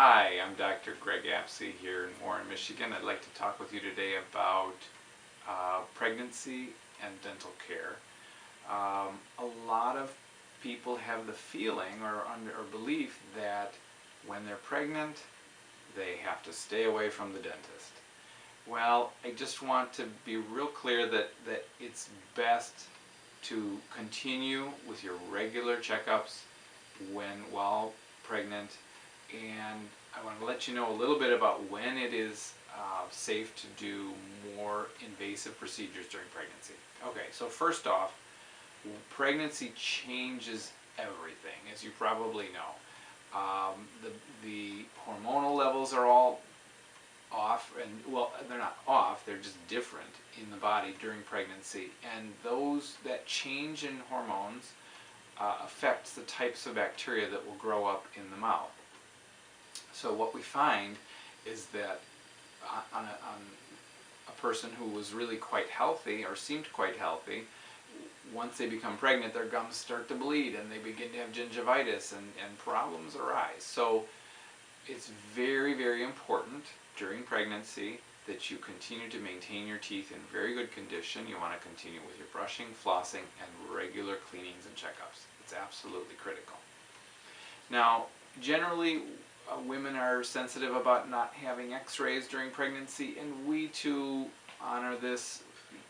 Hi, I'm Dr. Greg Apsey here in Warren, Michigan. I'd like to talk with you today about pregnancy and dental care. A lot of people have the feeling or belief that when they're pregnant, they have to stay away from the dentist. Well, I just want to be real clear that it's best to continue with your regular checkups while pregnant, and I want to let you know a little bit about when it is safe to do more invasive procedures during pregnancy. Okay, so first off, pregnancy changes everything, as you probably know. The hormonal levels are all off, and well, they're not off, they're just different in the body during pregnancy, and that change in hormones affects the types of bacteria that will grow up in the mouth. So what we find is that on a person who was really quite healthy or seemed quite healthy, once they become pregnant, their gums start to bleed and they begin to have gingivitis and problems arise. So it's very, very important during pregnancy that you continue to maintain your teeth in very good condition. You want to continue with your brushing, flossing, and regular cleanings and checkups. It's absolutely critical. Now, generally, women are sensitive about not having x-rays during pregnancy, and we too honor this,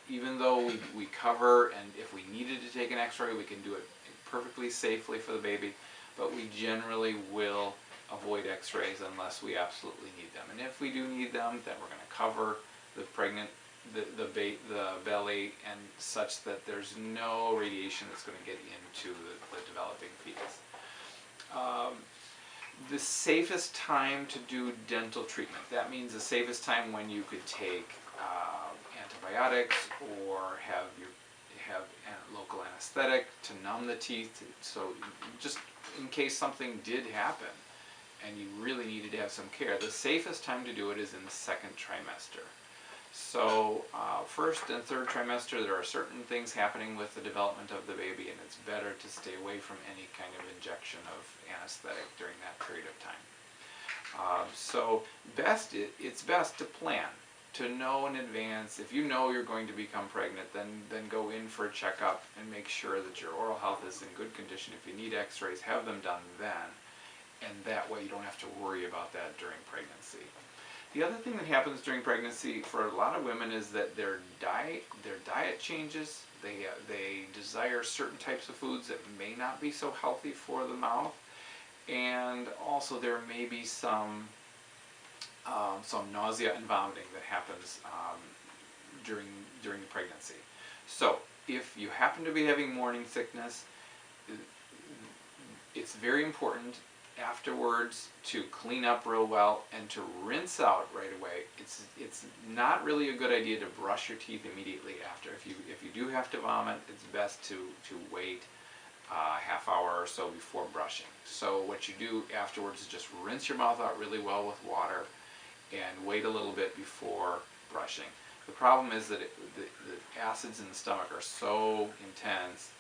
even though we cover, and if we needed to take an x-ray, we can do it perfectly safely for the baby, but we generally will avoid x-rays unless we absolutely need them. And if we do need them, then we're going to cover the the belly and such that there's no radiation that's going to get into the developing fetus. The safest time to do dental treatment, that means the safest time when you could take antibiotics or have a local anesthetic to numb the teeth, so just in case something did happen and you really needed to have some care, the safest time to do it is in the second trimester. So first and third trimester, there are certain things happening with the development of the baby, and it's better to stay away from any kind of injection of anesthetic during that period of time. So it's best to plan, to know in advance. If you know you're going to become pregnant, then go in for a checkup and make sure that your oral health is in good condition. If you need x-rays, have them done then, and that way you don't have to worry about that during pregnancy. The other thing that happens during pregnancy for a lot of women is that their diet changes. They desire certain types of foods that may not be so healthy for the mouth, and also there may be some nausea and vomiting that happens during the pregnancy. So if you happen to be having morning sickness, it's very important afterwards to clean up real well and to rinse out right away. It's not really a good idea to brush your teeth immediately after. If you do have to vomit, it's best to wait a half hour or so before brushing. So what you do afterwards is just rinse your mouth out really well with water and wait a little bit before brushing. The problem is that the acids in the stomach are so intense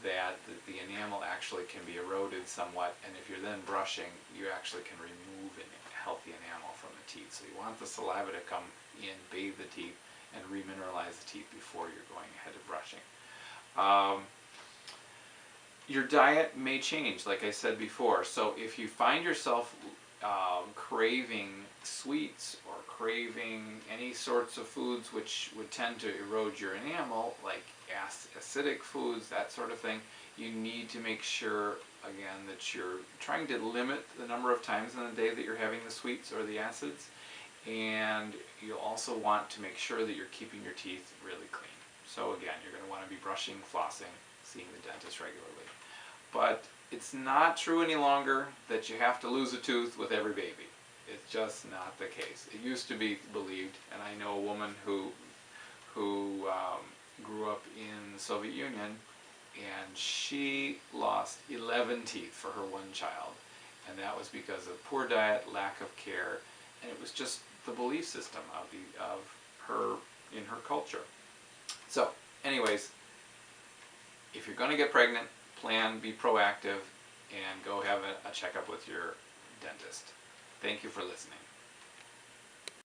that the enamel actually can be eroded somewhat, and if you're then brushing, you actually can remove healthy enamel from the teeth. So you want the saliva to come in, bathe the teeth, and remineralize the teeth before you're going ahead of brushing. Your diet may change, like I said before. So if you find yourself craving sweets or craving any sorts of foods which would tend to erode your enamel, like acidic foods, that sort of thing, you need to make sure, again, that you're trying to limit the number of times in the day that you're having the sweets or the acids, and you also want to make sure that you're keeping your teeth really clean. So again, you're going to want to be brushing, flossing, seeing the dentist regularly. But it's not true any longer that you have to lose a tooth with every baby. It's just not the case. It used to be believed, and I know a woman who grew up in the Soviet Union, and she lost 11 teeth for her one child, and that was because of poor diet, lack of care, and it was just the belief system of her in her culture. So, anyways, if you're going to get pregnant, plan, be proactive, and go have a checkup with your dentist. Thank you for listening.